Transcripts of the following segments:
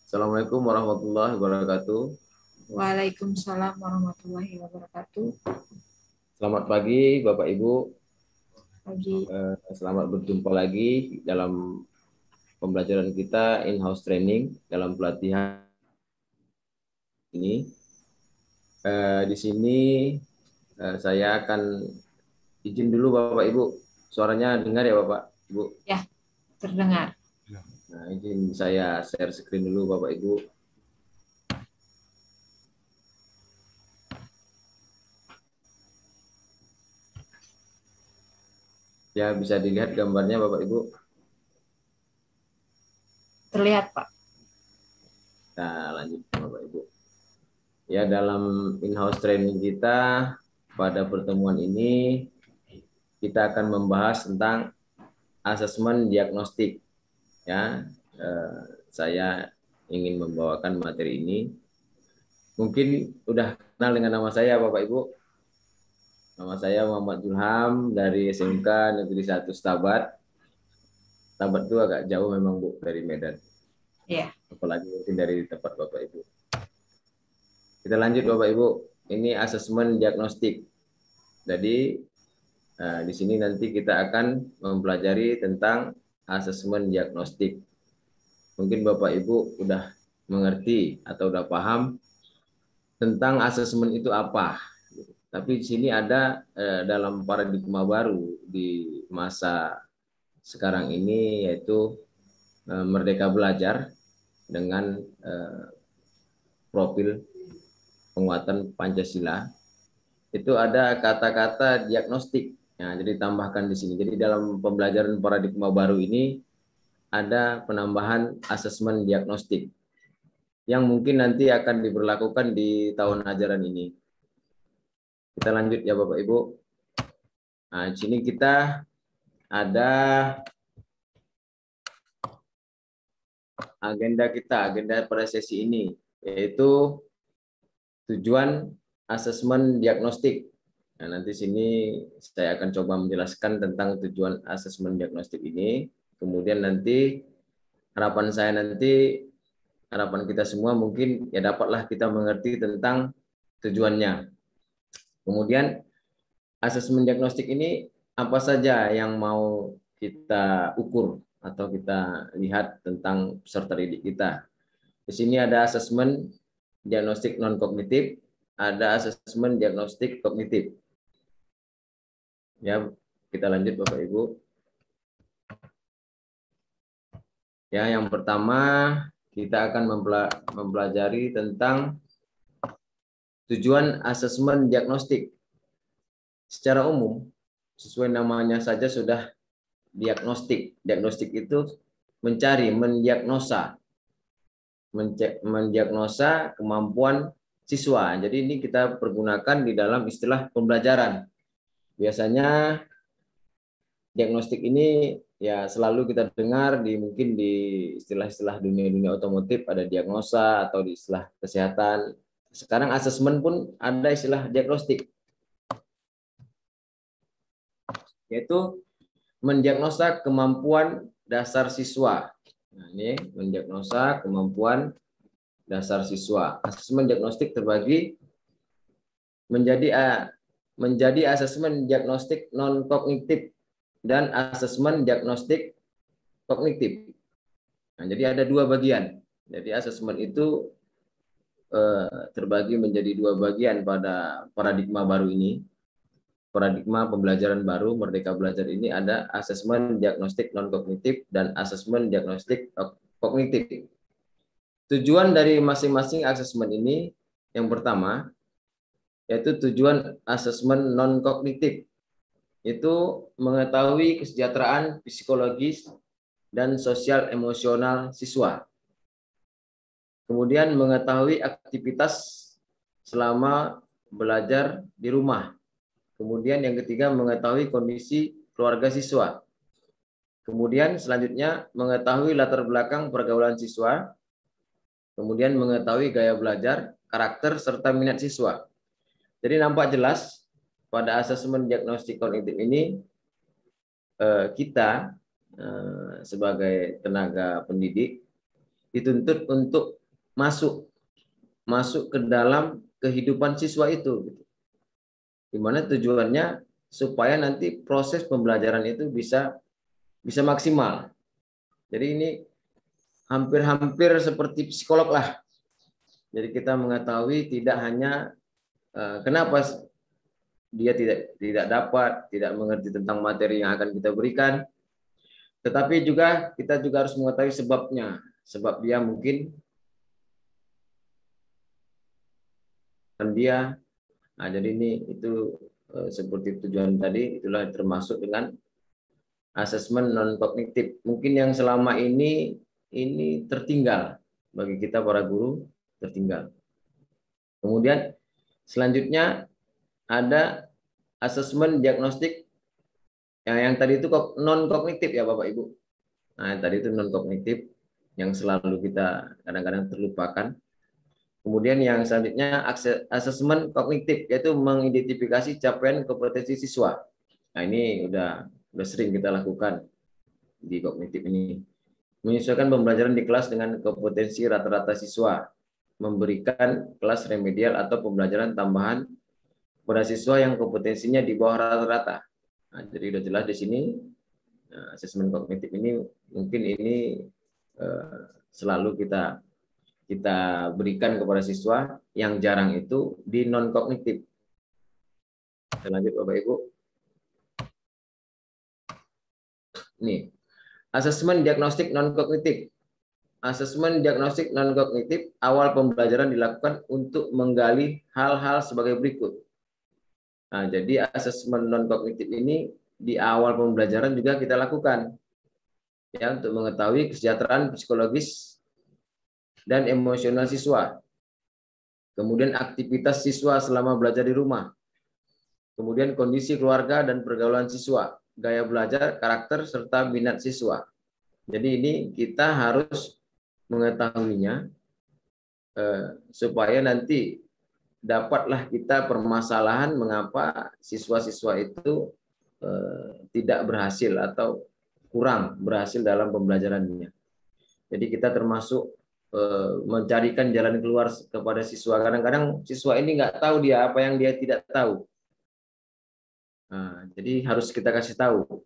Assalamualaikum warahmatullahi wabarakatuh. Waalaikumsalam warahmatullahi wabarakatuh. Selamat pagi, Bapak Ibu. Pagi. Selamat berjumpa lagi dalam pembelajaran kita in-house training dalam pelatihan ini. Di sini saya akan izin dulu Bapak Ibu. Suaranya dengar ya Bapak Ibu? Ya, terdengar. Nah, izin saya share screen dulu Bapak Ibu. Ya, bisa dilihat gambarnya Bapak Ibu. Terlihat, Pak. Nah, lanjut Bapak Ibu. Ya, dalam in-house training kita pada pertemuan ini kita akan membahas tentang asesmen diagnostik. Ya, saya ingin membawakan materi ini. Mungkin udah kenal dengan nama saya, Bapak Ibu. Nama saya Muhammad Zulham dari SMK Negeri 1 Stabat. Stabat itu agak jauh memang Bu dari Medan. Iya. Apalagi mungkin dari tempat Bapak Ibu. Kita lanjut Bapak Ibu. Ini asesmen diagnostik. Jadi di sini nanti kita akan mempelajari tentang asesmen diagnostik. Mungkin Bapak Ibu udah mengerti atau udah paham tentang asesmen itu apa. Tapi di sini ada dalam paradigma baru di masa sekarang ini yaitu Merdeka Belajar dengan profil penguatan Pancasila. Itu ada kata-kata diagnostik. Nah, jadi tambahkan di sini. Jadi dalam pembelajaran paradigma baru ini ada penambahan asesmen diagnostik yang mungkin nanti akan diberlakukan di tahun ajaran ini. Kita lanjut ya Bapak Ibu. Nah, di sini kita ada agenda pada sesi ini, yaitu tujuan asesmen diagnostik. Nah, nanti sini saya akan coba menjelaskan tentang tujuan asesmen diagnostik ini. Kemudian nanti harapan kita semua mungkin ya dapatlah kita mengerti tentang tujuannya. Kemudian asesmen diagnostik ini apa saja yang mau kita ukur atau kita lihat tentang peserta didik kita. Di sini ada asesmen diagnostik non kognitif, ada asesmen diagnostik kognitif. Ya, kita lanjut Bapak Ibu. Ya, yang pertama kita akan mempelajari tentang tujuan asesmen diagnostik. Secara umum, sesuai namanya saja sudah diagnostik. Diagnostik itu mencari, mendiagnosa kemampuan siswa. Jadi ini kita pergunakan di dalam istilah pembelajaran. Biasanya diagnostik ini ya selalu kita dengar mungkin di istilah-istilah dunia otomotif ada diagnosa atau di istilah kesehatan. Sekarang asesmen pun ada istilah diagnostik, yaitu mendiagnosa kemampuan dasar siswa. Nah, ini mendiagnosa kemampuan dasar siswa. Asesmen diagnostik terbagi menjadi asesmen diagnostik non kognitif dan asesmen diagnostik kognitif. Nah, jadi ada dua bagian. Jadi asesmen itu terbagi menjadi dua bagian pada paradigma baru ini. Paradigma pembelajaran baru Merdeka Belajar ini ada asesmen diagnostik non kognitif dan asesmen diagnostik kognitif. Tujuan dari masing-masing asesmen ini yang pertama yaitu tujuan asesmen non kognitif itu mengetahui kesejahteraan psikologis dan sosial emosional siswa. Kemudian mengetahui aktivitas selama belajar di rumah. Kemudian yang ketiga mengetahui kondisi keluarga siswa. Kemudian selanjutnya mengetahui latar belakang pergaulan siswa. Kemudian mengetahui gaya belajar, karakter, serta minat siswa. Jadi nampak jelas pada asesmen diagnostik kognitif ini kita sebagai tenaga pendidik dituntut untuk masuk ke dalam kehidupan siswa itu, gitu. Dimana tujuannya supaya nanti proses pembelajaran itu bisa maksimal. Jadi ini hampir seperti psikolog lah. Jadi kita mengetahui tidak hanya kenapa dia tidak dapat, tidak mengerti tentang materi yang akan kita berikan, tetapi kita juga harus mengetahui sebabnya. Sebab dia mungkin dia, nah jadi itu seperti tujuan tadi, itulah termasuk dengan asesmen non kognitif. Mungkin yang selama ini tertinggal bagi kita para guru, tertinggal. Kemudian selanjutnya ada asesmen diagnostik yang tadi itu non kognitif ya Bapak Ibu. Nah, yang tadi itu non kognitif yang selalu kita kadang-kadang terlupakan. Kemudian yang selanjutnya asesmen kognitif, yaitu mengidentifikasi capaian kompetensi siswa. Nah, ini udah sering kita lakukan di kognitif ini. Menyesuaikan pembelajaran di kelas dengan kompetensi rata-rata siswa, memberikan kelas remedial atau pembelajaran tambahan pada siswa yang kompetensinya di bawah rata-rata. Nah, jadi udah jelas di sini asesmen kognitif ini mungkin ini selalu kita berikan kepada siswa, yang jarang itu di non kognitif. Kita lanjut Bapak Ibu. Nih, asesmen diagnostik non kognitif. Asesmen diagnostik non kognitif awal pembelajaran dilakukan untuk menggali hal-hal sebagai berikut. Nah, jadi asesmen non kognitif ini di awal pembelajaran juga kita lakukan ya, untuk mengetahui kesejahteraan psikologis dan emosional siswa. Kemudian aktivitas siswa selama belajar di rumah. Kemudian kondisi keluarga dan pergaulan siswa, gaya belajar, karakter serta minat siswa. Jadi ini kita harus mengetahuinya supaya nanti dapatlah kita permasalahan mengapa siswa-siswa itu tidak berhasil atau kurang berhasil dalam pembelajarannya. Jadi kita termasuk mencarikan jalan keluar kepada siswa. Kadang-kadang siswa ini nggak tahu dia apa yang dia tidak tahu. Nah, jadi harus kita kasih tahu.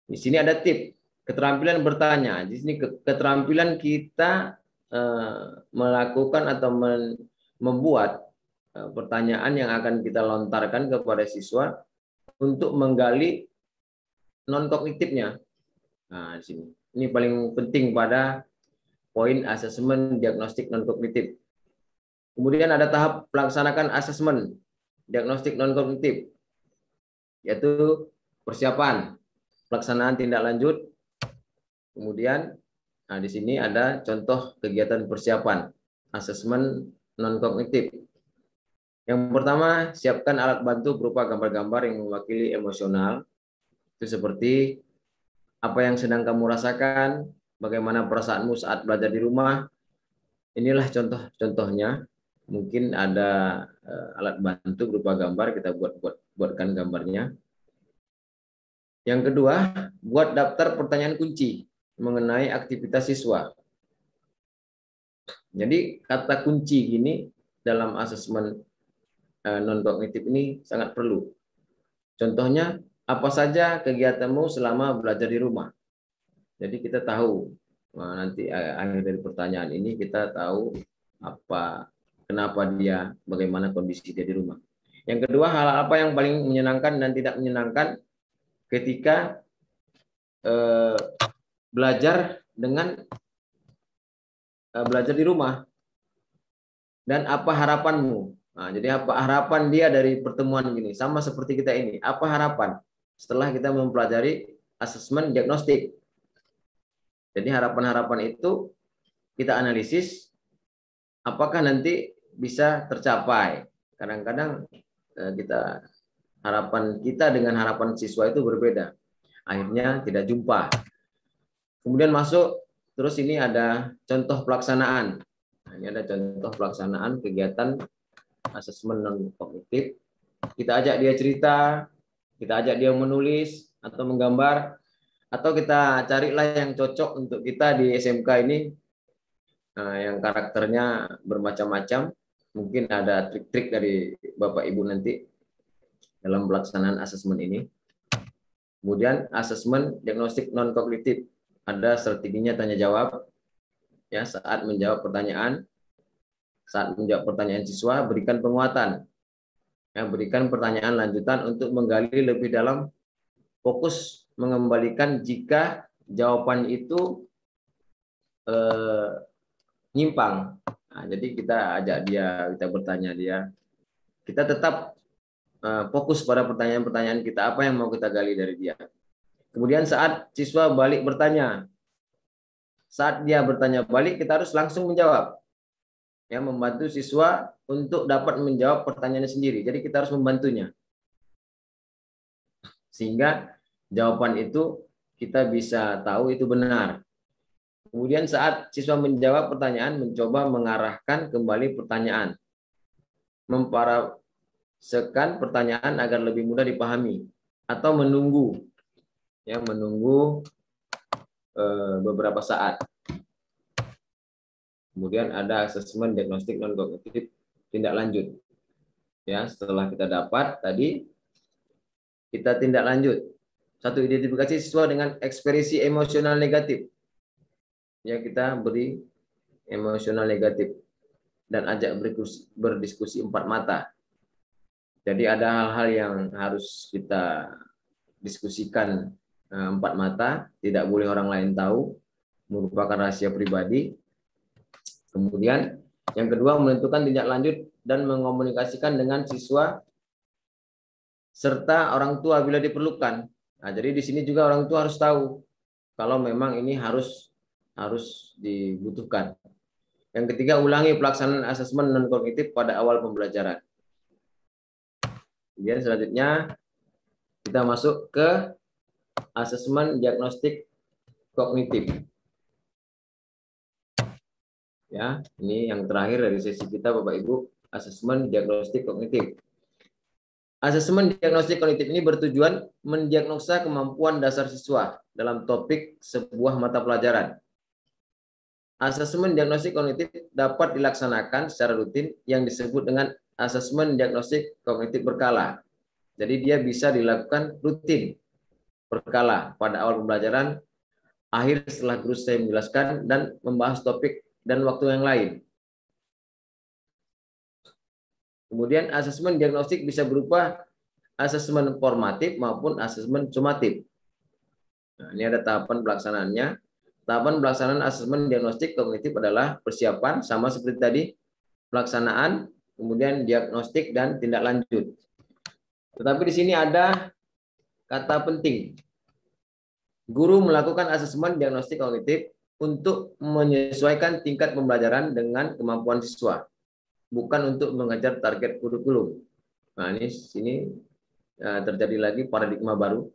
Di sini ada tip keterampilan bertanya. Di sini keterampilan kita melakukan atau membuat pertanyaan yang akan kita lontarkan kepada siswa untuk menggali non kognitifnya. Nah, di sini ini paling penting pada poin asesmen diagnostik non kognitif. Kemudian ada tahap pelaksanakan asesmen diagnostik non kognitif, yaitu persiapan, pelaksanaan tindak lanjut. Kemudian di sini ada contoh kegiatan persiapan asesmen non kognitif. Yang pertama, siapkan alat bantu berupa gambar-gambar yang mewakili emosional. Itu seperti apa yang sedang kamu rasakan, bagaimana perasaanmu saat belajar di rumah. Inilah contoh-contohnya. Mungkin ada alat bantu berupa gambar, kita buatkan gambarnya. Yang kedua, buat daftar pertanyaan kunci mengenai aktivitas siswa. Jadi kata kunci ini dalam asesmen non kognitif ini sangat perlu. Contohnya, apa saja kegiatanmu selama belajar di rumah. Jadi kita tahu, nanti akhir dari pertanyaan ini kita tahu kenapa dia, bagaimana kondisi dia di rumah. Yang kedua, hal apa yang paling menyenangkan dan tidak menyenangkan ketika belajar di rumah, dan apa harapanmu. Nah, jadi apa harapan dia dari pertemuan ini, sama seperti kita ini. Apa harapan setelah kita mempelajari asesmen diagnostik? Jadi harapan-harapan itu kita analisis, apakah nanti bisa tercapai. Kadang-kadang harapan kita dengan harapan siswa itu berbeda. Akhirnya tidak jumpa. Kemudian masuk, terus ini ada contoh pelaksanaan. Nah, ini ada contoh pelaksanaan kegiatan asesmen non kognitif. Kita ajak dia cerita, kita ajak dia menulis atau menggambar Atau kita carilah yang cocok untuk kita di SMK ini, yang karakternya bermacam-macam. Mungkin ada trik-trik dari Bapak Ibu nanti dalam pelaksanaan asesmen ini. Kemudian asesmen diagnostik non kognitif, ada strateginya tanya jawab. Ya, saat menjawab pertanyaan siswa, berikan penguatan. Ya, berikan pertanyaan lanjutan untuk menggali lebih dalam, fokus mengembalikan jika jawaban itu nyimpang. Nah, jadi kita ajak dia, kita bertanya dia. Kita tetap fokus pada pertanyaan-pertanyaan kita, apa yang mau kita gali dari dia. Kemudian saat siswa balik bertanya, saat dia bertanya balik, kita harus langsung menjawab. Ya, membantu siswa untuk dapat menjawab pertanyaannya sendiri. Jadi kita harus membantunya. Sehingga jawaban itu kita bisa tahu itu benar. Kemudian saat siswa menjawab pertanyaan, mencoba mengarahkan kembali pertanyaan. Memparafrasekan pertanyaan agar lebih mudah dipahami. Atau menunggu. Ya, menunggu beberapa saat. Kemudian ada asesmen diagnostik non kognitif tindak lanjut. Ya, setelah kita dapat tadi, kita tindak lanjut. 1, identifikasi siswa dengan ekspresi emosional negatif. Ya, kita beri emosional negatif dan ajak berdiskusi 4 mata. Jadi ada hal-hal yang harus kita diskusikan 4 mata, tidak boleh orang lain tahu, merupakan rahasia pribadi. Kemudian yang kedua, menentukan tindak lanjut dan mengomunikasikan dengan siswa serta orang tua bila diperlukan. Nah, jadi di sini juga orang tua harus tahu kalau memang ini harus dibutuhkan. Yang ketiga, ulangi pelaksanaan asesmen non kognitif pada awal pembelajaran. Kemudian selanjutnya kita masuk ke asesmen diagnostik kognitif. Ya, ini yang terakhir dari sesi kita Bapak Ibu, asesmen diagnostik kognitif. Asesmen diagnostik kognitif ini bertujuan mendiagnosa kemampuan dasar siswa dalam topik sebuah mata pelajaran. Asesmen diagnostik kognitif dapat dilaksanakan secara rutin yang disebut dengan asesmen diagnostik kognitif berkala. Jadi dia bisa dilakukan rutin berkala pada awal pembelajaran, akhir setelah guru saya menjelaskan, dan membahas topik dan waktu yang lain. Kemudian asesmen diagnostik bisa berupa asesmen formatif maupun asesmen sumatif. Nah, ini ada tahapan pelaksanaannya. Tahapan pelaksanaan asesmen diagnostik kognitif adalah persiapan, sama seperti tadi, pelaksanaan, kemudian diagnostik dan tindak lanjut. Tetapi di sini ada kata penting. Guru melakukan asesmen diagnostik kognitif untuk menyesuaikan tingkat pembelajaran dengan kemampuan siswa, bukan untuk mengejar target kurikulum. Nah, ini sini terjadi lagi paradigma baru.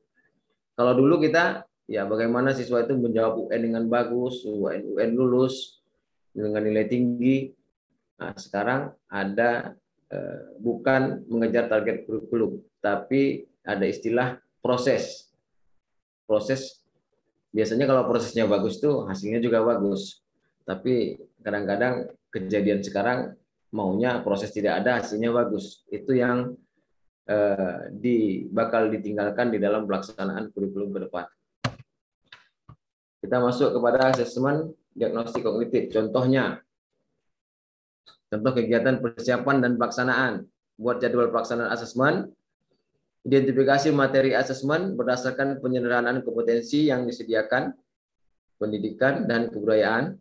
Kalau dulu kita, ya bagaimana siswa itu menjawab UN dengan bagus, UN lulus dengan nilai tinggi. Nah, sekarang ada bukan mengejar target kurikulum, tapi ada istilah proses. Proses, biasanya kalau prosesnya bagus tuh hasilnya juga bagus. Tapi kadang-kadang kejadian sekarang maunya proses tidak ada, hasilnya bagus. Itu yang bakal ditinggalkan di dalam pelaksanaan kurikulum ke depan. Kita masuk kepada asesmen diagnostik kognitif. Contohnya, contoh kegiatan persiapan dan pelaksanaan. Buat jadwal pelaksanaan asesmen, identifikasi materi asesmen berdasarkan penyederhanaan kompetensi yang disediakan, pendidikan dan kebudayaan.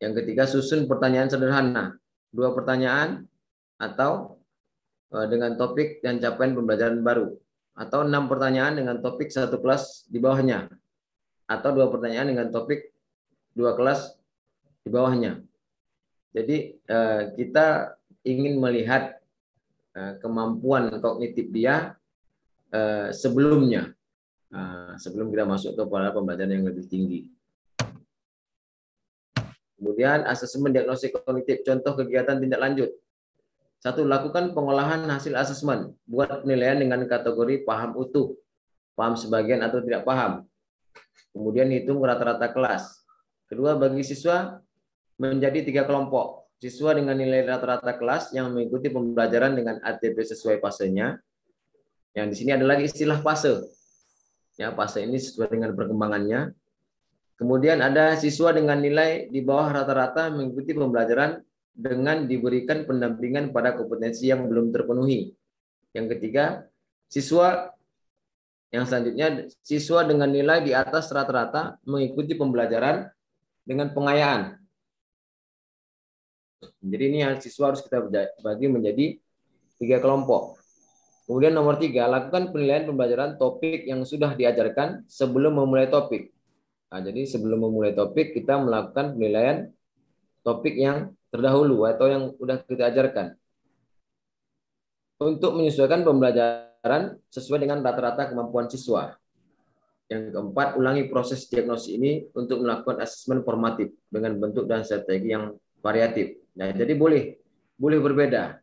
Yang ketiga, susun pertanyaan sederhana, 2 pertanyaan atau dengan topik dan capaian pembelajaran baru, atau 6 pertanyaan dengan topik 1 kelas di bawahnya, atau 2 pertanyaan dengan topik 2 kelas di bawahnya. Jadi kita ingin melihat kemampuan kognitif dia sebelumnya, sebelum kita masuk kepada pembelajaran yang lebih tinggi. Kemudian asesmen diagnostik kognitif, contoh kegiatan tindak lanjut. 1. Lakukan pengolahan hasil asesmen. Buat penilaian dengan kategori paham utuh, paham sebagian atau tidak paham. Kemudian hitung rata-rata kelas. Kedua, bagi siswa menjadi 3 kelompok. Siswa dengan nilai rata-rata kelas yang mengikuti pembelajaran dengan ATP sesuai fasenya. Yang di sini ada lagi istilah fase. Ya, fase ini sesuai dengan perkembangannya. Kemudian ada siswa dengan nilai di bawah rata-rata mengikuti pembelajaran dengan diberikan pendampingan pada kompetensi yang belum terpenuhi. Yang ketiga, siswa yang selanjutnya, siswa dengan nilai di atas rata-rata mengikuti pembelajaran dengan pengayaan. Jadi ini siswa harus kita bagi menjadi 3 kelompok. Kemudian nomor 3, lakukan penilaian pembelajaran topik yang sudah diajarkan sebelum memulai topik. Nah, jadi sebelum memulai topik, kita melakukan penilaian topik yang terdahulu atau yang sudah kita ajarkan. Untuk menyesuaikan pembelajaran sesuai dengan rata-rata kemampuan siswa. Yang keempat, ulangi proses diagnosis ini untuk melakukan asesmen formatif dengan bentuk dan strategi yang variatif. Nah, jadi boleh berbeda.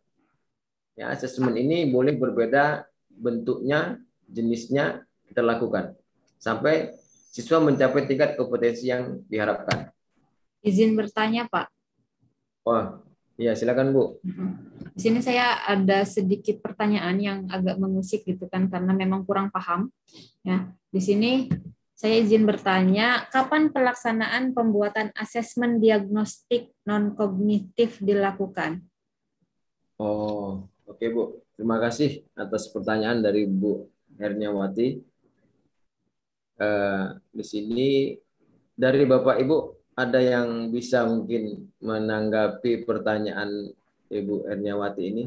Ya, asesmen ini boleh berbeda bentuknya, jenisnya kita lakukan sampai siswa mencapai tingkat kompetensi yang diharapkan. Izin bertanya, Pak. Oh, iya silakan Bu. Di sini saya ada sedikit pertanyaan yang agak mengusik gitu kan karena memang kurang paham. Ya, di sini saya izin bertanya, kapan pelaksanaan pembuatan asesmen diagnostik non-kognitif dilakukan? Oh, oke Bu. Terima kasih atas pertanyaan dari Bu Herniawati. Di sini dari Bapak Ibu ada yang bisa mungkin menanggapi pertanyaan Ibu Herniawati ini?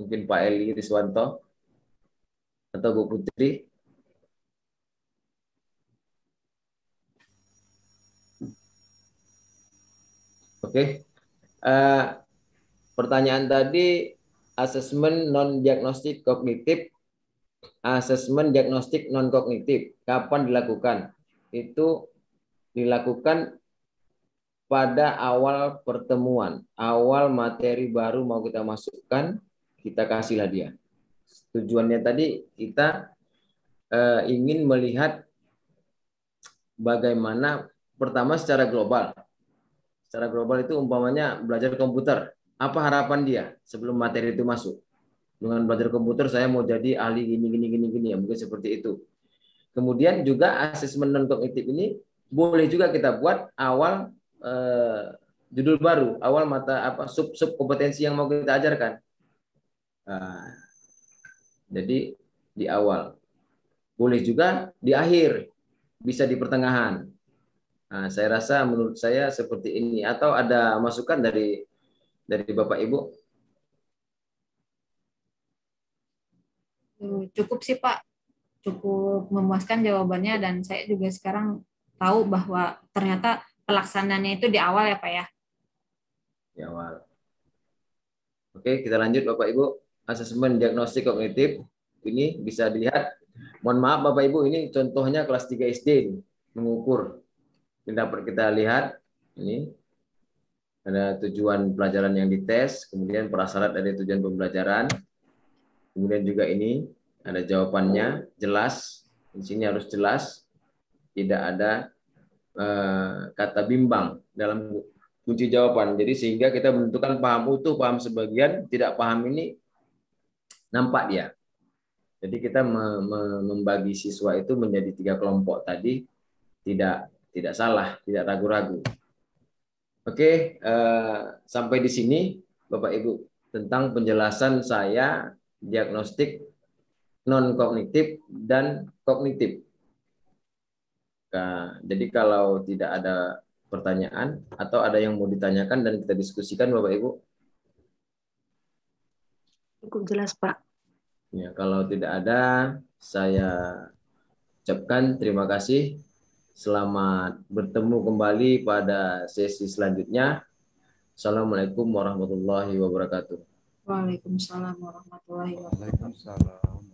Mungkin Pak Eli Riswanto atau Bu Putri? Oke. Pertanyaan tadi asesmen non diagnostik kognitif, asesmen diagnostik non kognitif. Kapan dilakukan? Itu dilakukan pada awal pertemuan, awal materi baru mau kita masukkan, kita kasihlah dia. Tujuannya tadi kita ingin melihat bagaimana pertama secara global. Secara global itu umpamanya belajar komputer. Apa harapan dia sebelum materi itu masuk? Dengan belajar komputer saya mau jadi ahli gini ya, mungkin seperti itu. Kemudian juga asesmen non kognitif ini boleh juga kita buat awal judul baru, awal mata sub kompetensi yang mau kita ajarkan. Nah, jadi di awal. Boleh juga di akhir, bisa di pertengahan. Nah, saya rasa menurut saya seperti ini. Atau ada masukan dari Bapak Ibu? Cukup sih Pak, cukup memuaskan jawabannya dan saya juga sekarang tahu bahwa ternyata pelaksanaannya itu di awal ya Pak ya. Di awal. Oke, kita lanjut Bapak Ibu. Asesmen diagnostik kognitif ini bisa dilihat. Mohon maaf Bapak Ibu, ini contohnya kelas 3 SD mengukur. Dapat kita lihat ini ada tujuan pelajaran yang dites, kemudian prasyarat dari tujuan pembelajaran. Kemudian juga ini ada jawabannya jelas. Di sini harus jelas, tidak ada kata bimbang dalam kunci jawaban. Jadi sehingga kita menentukan paham utuh, paham sebagian, tidak paham ini nampak dia. Jadi kita membagi siswa itu menjadi 3 kelompok tadi tidak salah, tidak ragu-ragu. Oke, sampai di sini Bapak Ibu tentang penjelasan saya diagnostik non kognitif dan kognitif. Nah, jadi kalau tidak ada pertanyaan atau ada yang mau ditanyakan dan kita diskusikan Bapak Ibu. Cukup jelas Pak. Ya, kalau tidak ada, saya ucapkan terima kasih. Selamat bertemu kembali pada sesi selanjutnya. Assalamualaikum warahmatullahi wabarakatuh. Waalaikumsalam warahmatullahi wabarakatuh. Waalaikumsalam.